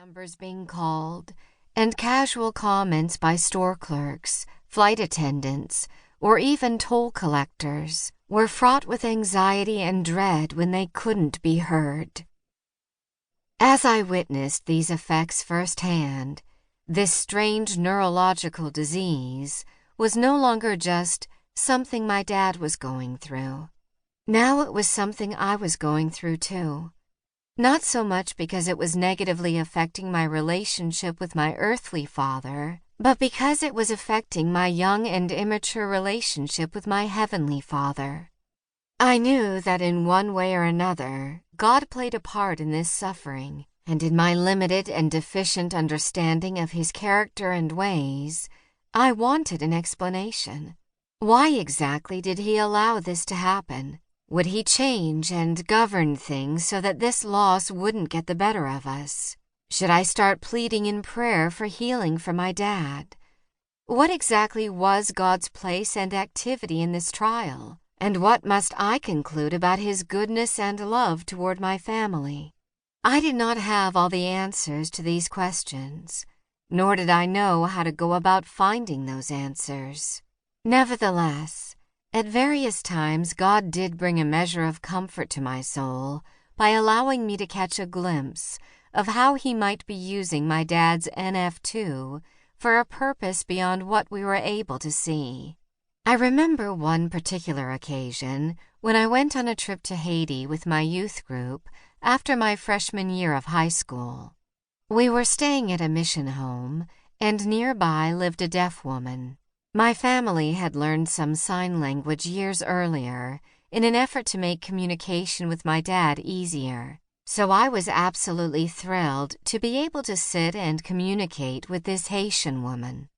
numbers being called, and casual comments by store clerks, flight attendants, or even toll collectors were fraught with anxiety and dread when they couldn't be heard. As I witnessed these effects firsthand, this strange neurological disease was no longer just something my dad was going through. Now it was something I was going through too. Not so much because it was negatively affecting my relationship with my earthly father, but because it was affecting my young and immature relationship with my heavenly Father. I knew that in one way or another, God played a part in this suffering, and in my limited and deficient understanding of His character and ways, I wanted an explanation. Why exactly did He allow this to happen? Would He change and govern things so that this loss wouldn't get the better of us? Should I start pleading in prayer for healing for my dad? What exactly was God's place and activity in this trial? And what must I conclude about His goodness and love toward my family? I did not have all the answers to these questions, nor did I know how to go about finding those answers. Nevertheless, at various times God did bring a measure of comfort to my soul by allowing me to catch a glimpse of how He might be using my dad's NF2 for a purpose beyond what we were able to see. I remember one particular occasion when I went on a trip to Haiti with my youth group after my freshman year of high school. We were staying at a mission home, and nearby lived a deaf woman. My family had learned some sign language years earlier in an effort to make communication with my dad easier, so I was absolutely thrilled to be able to sit and communicate with this Haitian woman.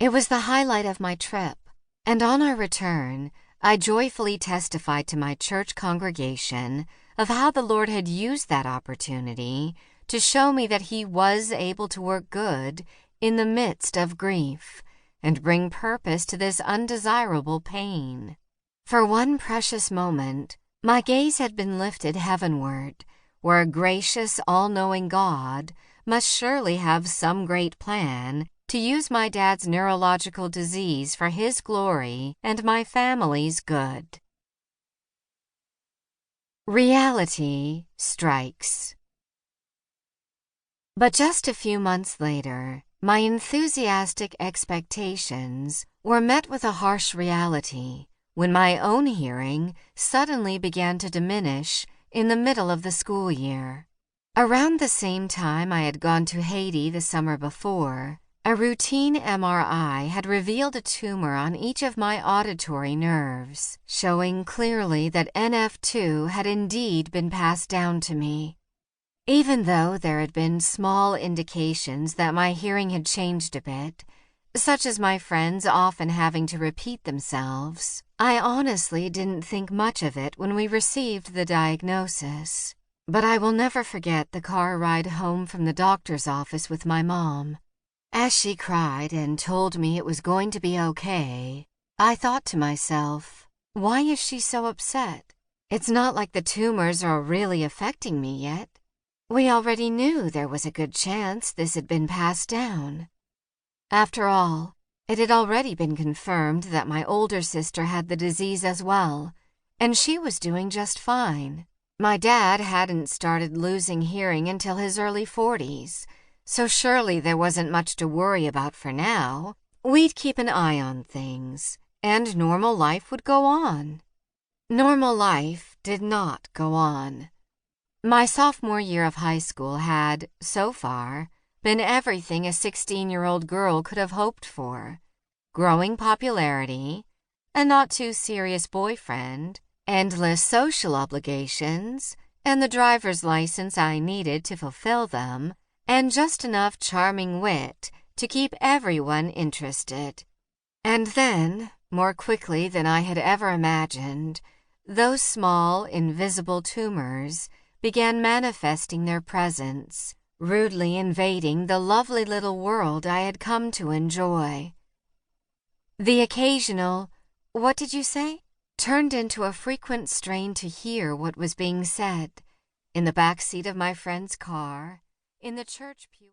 It was the highlight of my trip, and on our return, I joyfully testified to my church congregation of how the Lord had used that opportunity to show me that He was able to work good in the midst of grief and bring purpose to this undesirable pain. For one precious moment, my gaze had been lifted heavenward, where a gracious, all-knowing God must surely have some great plan to use my dad's neurological disease for His glory and my family's good. Reality strikes. But just a few months later, my enthusiastic expectations were met with a harsh reality when my own hearing suddenly began to diminish in the middle of the school year. Around the same time I had gone to Haiti the summer before, a routine MRI had revealed a tumor on each of my auditory nerves, showing clearly that NF2 had indeed been passed down to me. Even though there had been small indications that my hearing had changed a bit, such as my friends often having to repeat themselves, I honestly didn't think much of it when we received the diagnosis. But I will never forget the car ride home from the doctor's office with my mom. As she cried and told me it was going to be okay, I thought to myself, why is she so upset? It's not like the tumors are really affecting me yet. We already knew there was a good chance this had been passed down. After all, it had already been confirmed that my older sister had the disease as well, and she was doing just fine. My dad hadn't started losing hearing until his early 40s, so surely there wasn't much to worry about for now. We'd keep an eye on things, and normal life would go on. Normal life did not go on. My sophomore year of high school had, so far, been everything a 16-year-old girl could have hoped for. Growing popularity, a not-too-serious boyfriend, endless social obligations, and the driver's license I needed to fulfill them, and just enough charming wit to keep everyone interested. And then, more quickly than I had ever imagined, those small, invisible tumors began manifesting their presence, rudely invading the lovely little world I had come to enjoy. The occasional, "What did you say?" turned into a frequent strain to hear what was being said, in the back seat of my friend's car, in the church pew.